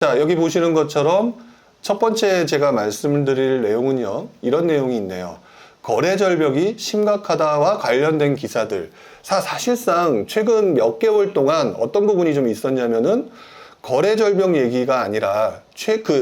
자, 여기 보시는 것처럼 첫 번째 제가 말씀드릴 내용은요, 이런 내용이 있네요. 거래 절벽이 심각하다와 관련된 기사들. 사실상 최근 몇 개월 동안 어떤 부분이 좀 있었냐면은 거래 절벽 얘기가 아니라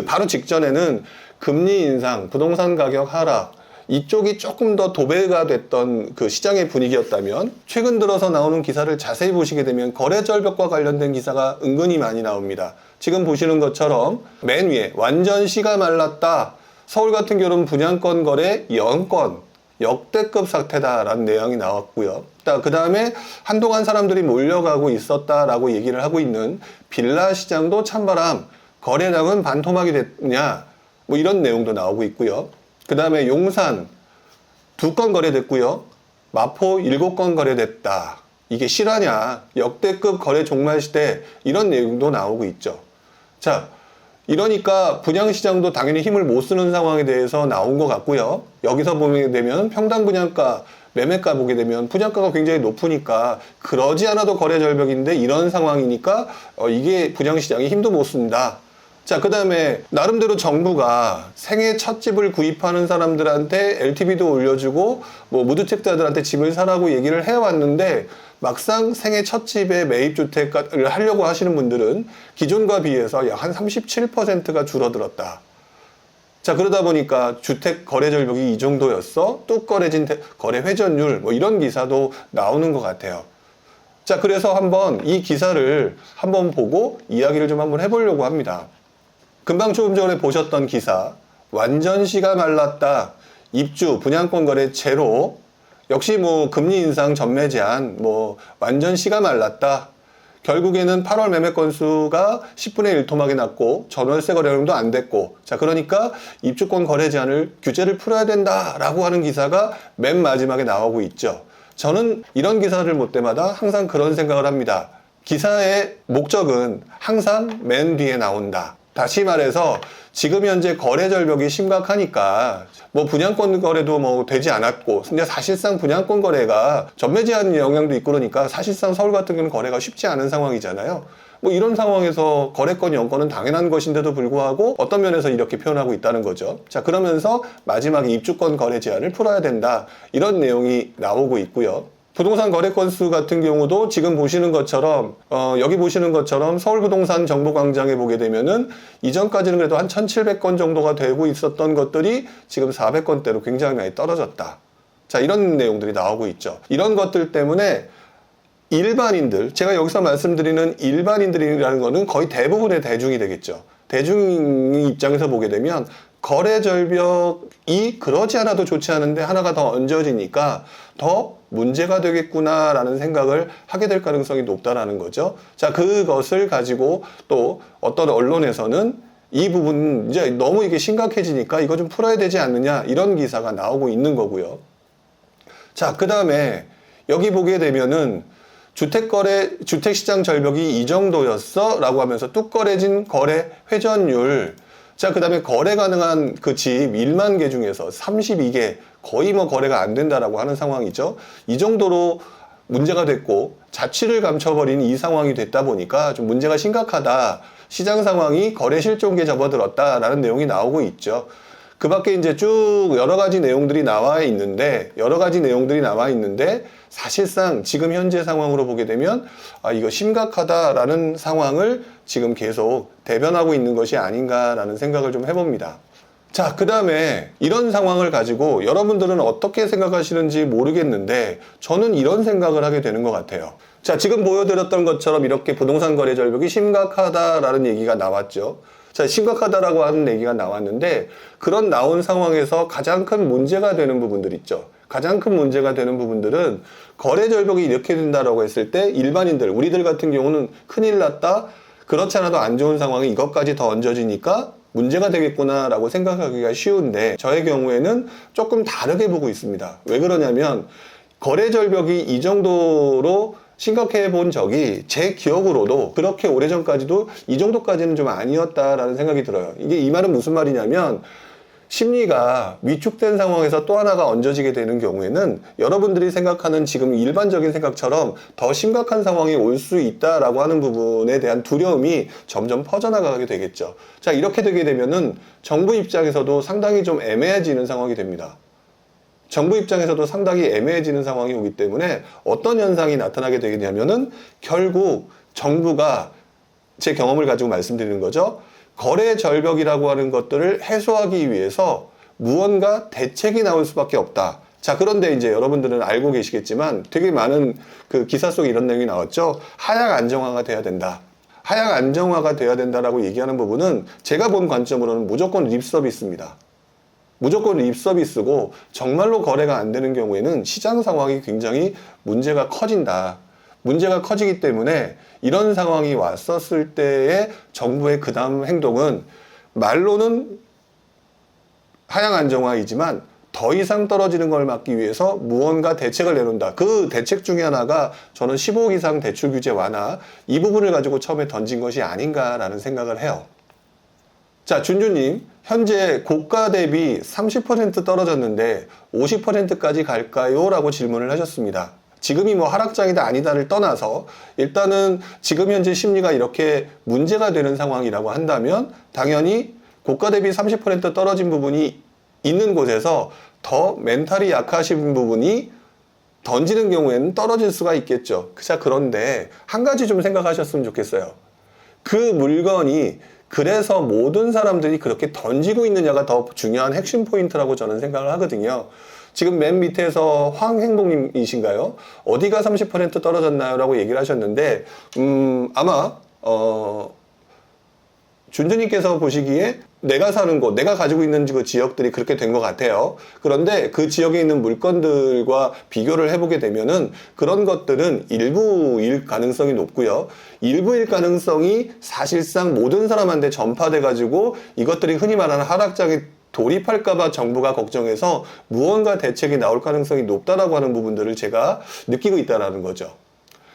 바로 직전에는 금리 인상, 부동산 가격 하락, 이쪽이 조금 더 도배가 됐던 그 시장의 분위기였다면 최근 들어서 나오는 기사를 자세히 보시게 되면 거래 절벽과 관련된 기사가 은근히 많이 나옵니다. 지금 보시는 것처럼 맨 위에 완전 씨가 말랐다. 서울 같은 경우는 분양권 거래 0건 역대급 사태다라는 내용이 나왔고요. 그 다음에 한동안 사람들이 몰려가고 있었다라고 얘기를 하고 있는 빌라 시장도 찬바람, 거래량은 반토막이 됐냐, 뭐 이런 내용도 나오고 있고요. 그 다음에 용산 2건 거래됐고요. 마포 7건 거래됐다. 이게 실화냐? 역대급 거래 종말 시대, 이런 내용도 나오고 있죠. 자, 이러니까 분양시장도 당연히 힘을 못 쓰는 상황에 대해서 나온 것 같고요. 여기서 보게 되면 평당 분양가, 매매가 보게 되면 분양가가 굉장히 높으니까 그러지 않아도 거래 절벽인데 이런 상황이니까 이게 분양시장이 힘도 못 쓴다. 자, 그 다음에 나름대로 정부가 생애 첫 집을 구입하는 사람들한테 LTV도 올려주고 뭐 무주택자들한테 집을 사라고 얘기를 해왔는데 막상 생애 첫 집에 매입주택을 하려고 하시는 분들은 기존과 비해서 약 한 37%가 줄어들었다. 자, 그러다 보니까 주택 거래 절벽이 이 정도였어? 뚝 거래진 거래 회전율, 뭐 이런 기사도 나오는 것 같아요. 자, 그래서 한번 이 기사를 한번 보고 이야기를 좀 한번 해보려고 합니다. 금방 조금 전에 보셨던 기사, 완전 씨가 말랐다. 입주, 분양권 거래 제로. 역시 뭐 금리 인상 전매 제한, 뭐 완전 씨가 말랐다. 결국에는 8월 매매 건수가 10분의 1 토막이 났고 전월세 거래량도 안 됐고, 자, 그러니까 입주권 거래 제한을 규제를 풀어야 된다라고 하는 기사가 맨 마지막에 나오고 있죠. 저는 이런 기사를 볼 때마다 항상 그런 생각을 합니다. 기사의 목적은 항상 맨 뒤에 나온다. 다시 말해서 지금 현재 거래 절벽이 심각하니까 뭐 분양권 거래도 뭐 되지 않았고, 근데 사실상 분양권 거래가 전매 제한 영향도 있고 그러니까 사실상 서울 같은 경우는 거래가 쉽지 않은 상황이잖아요. 뭐 이런 상황에서 거래권 연권은 당연한 것인데도 불구하고 어떤 면에서 이렇게 표현하고 있다는 거죠. 자, 그러면서 마지막에 입주권 거래 제한을 풀어야 된다, 이런 내용이 나오고 있고요. 부동산 거래 건수 같은 경우도 지금 보시는 것처럼 여기 보시는 것처럼 서울부동산 정보광장에 보게 되면은 이전까지는 그래도 한 1700건 정도가 되고 있었던 것들이 지금 400건대로 굉장히 많이 떨어졌다. 자, 이런 내용들이 나오고 있죠. 이런 것들 때문에 일반인들, 제가 여기서 말씀드리는 일반인들이라는 거는 거의 대부분의 대중이 되겠죠. 대중 입장에서 보게 되면 거래 절벽이 그러지 않아도 좋지 않은데 하나가 더 얹어지니까 더 문제가 되겠구나라는 생각을 하게 될 가능성이 높다라는 거죠. 자, 그것을 가지고 또 어떤 언론에서는 이 부분 이제 너무 이게 심각해지니까 이거 좀 풀어야 되지 않느냐, 이런 기사가 나오고 있는 거고요. 자, 그 다음에 여기 보게 되면은 주택시장 절벽이 이 정도였어? 라고 하면서 뚝 거래진 거래 회전율. 자, 그 다음에 거래 가능한 그 집 1만 개 중에서 32개, 거의 뭐 거래가 안 된다라고 하는 상황이죠. 이 정도로 문제가 됐고 자취를 감춰버린 이 상황이 됐다 보니까 좀 문제가 심각하다. 시장 상황이 거래 실종기에 접어들었다라는 내용이 나오고 있죠. 그 밖에 이제 쭉 여러 가지 내용들이 나와 있는데 사실상 지금 현재 상황으로 보게 되면 이거 심각하다라는 상황을 지금 계속 대변하고 있는 것이 아닌가라는 생각을 좀 해봅니다. 자, 그 다음에 이런 상황을 가지고 여러분들은 어떻게 생각하시는지 모르겠는데 저는 이런 생각을 하게 되는 것 같아요. 자, 지금 보여드렸던 것처럼 이렇게 부동산 거래 절벽이 심각하다라는 얘기가 나왔죠. 자, 심각하다라고 하는 얘기가 나왔는데 그런 나온 상황에서 가장 큰 문제가 되는 부분들 있죠. 가장 큰 문제가 되는 부분들은 거래 절벽이 이렇게 된다라고 했을 때 일반인들, 우리들 같은 경우는 큰일 났다, 그렇지 않아도 안 좋은 상황에 이것까지 더 얹어지니까 문제가 되겠구나 라고 생각하기가 쉬운데 저의 경우에는 조금 다르게 보고 있습니다. 왜 그러냐면 거래 절벽이 이 정도로 심각해 본 적이 제 기억으로도 그렇게 오래전까지도 이 정도까지는 좀 아니었다라는 생각이 들어요. 이게 이 말은 무슨 말이냐면 심리가 위축된 상황에서 또 하나가 얹어지게 되는 경우에는 여러분들이 생각하는 지금 일반적인 생각처럼 더 심각한 상황이 올 수 있다라고 하는 부분에 대한 두려움이 점점 퍼져나가게 되겠죠. 자, 이렇게 되게 되면은 정부 입장에서도 상당히 좀 애매해지는 상황이 됩니다. 정부 입장에서도 상당히 애매해지는 상황이 오기 때문에 어떤 현상이 나타나게 되겠냐면은 결국 정부가, 제 경험을 가지고 말씀드리는 거죠. 거래 절벽이라고 하는 것들을 해소하기 위해서 무언가 대책이 나올 수밖에 없다. 자, 그런데 이제 여러분들은 알고 계시겠지만 되게 많은 그 기사 속에 이런 내용이 나왔죠. 하향 안정화가 돼야 된다. 하향 안정화가 돼야 된다라고 얘기하는 부분은 제가 본 관점으로는 무조건 립 서비스입니다. 무조건 립 서비스고 정말로 거래가 안 되는 경우에는 시장 상황이 굉장히 문제가 커진다. 문제가 커지기 때문에 이런 상황이 왔었을 때의 정부의 그 다음 행동은 말로는 하향 안정화이지만 더 이상 떨어지는 걸 막기 위해서 무언가 대책을 내놓는다. 그 대책 중에 하나가 저는 15억 이상 대출 규제 완화, 이 부분을 가지고 처음에 던진 것이 아닌가라는 생각을 해요. 자, 준주님, 현재 고가 대비 30% 떨어졌는데 50%까지 갈까요? 라고 질문을 하셨습니다. 지금이 뭐 하락장이다 아니다를 떠나서 일단은 지금 현재 심리가 이렇게 문제가 되는 상황이라고 한다면 당연히 고가 대비 30% 떨어진 부분이 있는 곳에서 더 멘탈이 약하신 부분이 던지는 경우에는 떨어질 수가 있겠죠. 자, 그런데 한 가지 좀 생각하셨으면 좋겠어요. 그 물건이 그래서 모든 사람들이 그렇게 던지고 있느냐가 더 중요한 핵심 포인트라고 저는 생각을 하거든요. 지금 맨 밑에서 황행복님이신가요? 어디가 30% 떨어졌나요? 라고 얘기를 하셨는데 아마 준주님께서 보시기에 내가 사는 곳, 내가 가지고 있는 그 지역들이 그렇게 된 것 같아요. 그런데 그 지역에 있는 물건들과 비교를 해보게 되면은 그런 것들은 일부일 가능성이 높고요. 일부일 가능성이 사실상 모든 사람한테 전파돼가지고 이것들이 흔히 말하는 하락장에 돌입할까봐 정부가 걱정해서 무언가 대책이 나올 가능성이 높다라고 하는 부분들을 제가 느끼고 있다는 거죠.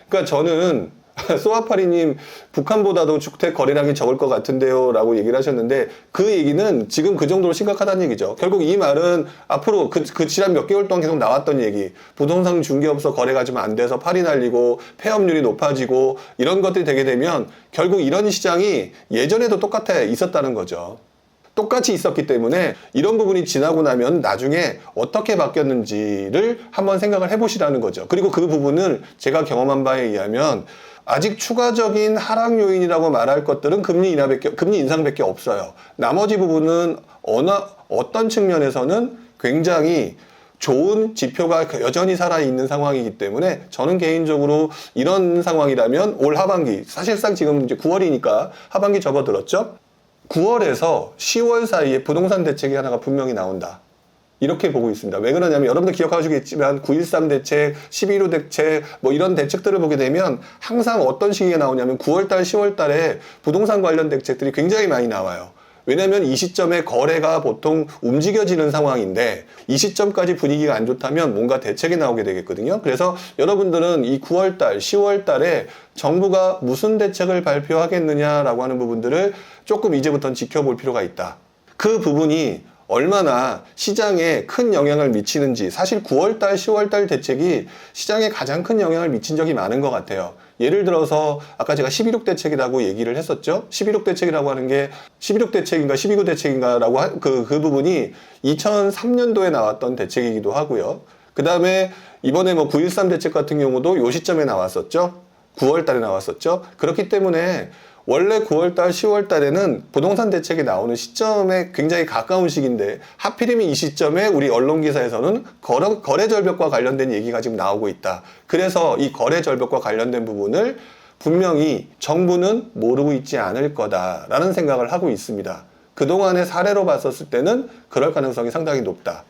그러니까 저는 소아파리님, 북한보다도 주택 거래량이 적을 것 같은데요 라고 얘기를 하셨는데 그 얘기는 지금 그 정도로 심각하다는 얘기죠. 결국 이 말은 앞으로 그 지난 몇 개월 동안 계속 나왔던 얘기, 부동산 중개업소 거래가 좀 안 돼서 팔이 날리고 폐업률이 높아지고 이런 것들이 되게 되면 결국 이런 시장이 예전에도 똑같아 있었다는 거죠. 똑같이 있었기 때문에 이런 부분이 지나고 나면 나중에 어떻게 바뀌었는지를 한번 생각을 해보시라는 거죠. 그리고 그 부분을 제가 경험한 바에 의하면 아직 추가적인 하락 요인이라고 말할 것들은 금리 인상밖에 없어요. 나머지 부분은 어떤 측면에서는 굉장히 좋은 지표가 여전히 살아있는 상황이기 때문에 저는 개인적으로 이런 상황이라면 올 하반기, 사실상 지금 이제 9월이니까 하반기 접어들었죠? 9월에서 10월 사이에 부동산 대책이 하나가 분명히 나온다. 이렇게 보고 있습니다. 왜 그러냐면 여러분들 기억하시겠지만 9.13 대책, 11.5 대책 뭐 이런 대책들을 보게 되면 항상 어떤 시기에 나오냐면 9월달, 10월달에 부동산 관련 대책들이 굉장히 많이 나와요. 왜냐하면 이 시점에 거래가 보통 움직여지는 상황인데 이 시점까지 분위기가 안 좋다면 뭔가 대책이 나오게 되겠거든요. 그래서 여러분들은 이 9월달, 10월달에 정부가 무슨 대책을 발표하겠느냐라고 하는 부분들을 조금 이제부터는 지켜볼 필요가 있다. 그 부분이 얼마나 시장에 큰 영향을 미치는지, 사실 9월달, 10월달 대책이 시장에 가장 큰 영향을 미친 적이 많은 것 같아요. 예를 들어서 아까 제가 11.6 대책이라고 얘기를 했었죠. 11.6 대책이라고 하는 게 11.6 대책인가 12.9 대책인가라고 그 부분이 2003년도에 나왔던 대책이기도 하고요. 그 다음에 이번에 뭐 9.13 대책 같은 경우도 요 시점에 나왔었죠. 9월 달에 나왔었죠. 그렇기 때문에 원래 9월달, 10월달에는 부동산 대책이 나오는 시점에 굉장히 가까운 시기인데 하필이면 이 시점에 우리 언론기사에서는 거래 절벽과 관련된 얘기가 지금 나오고 있다. 그래서 이 거래 절벽과 관련된 부분을 분명히 정부는 모르고 있지 않을 거다라는 생각을 하고 있습니다. 그동안의 사례로 봤었을 때는 그럴 가능성이 상당히 높다.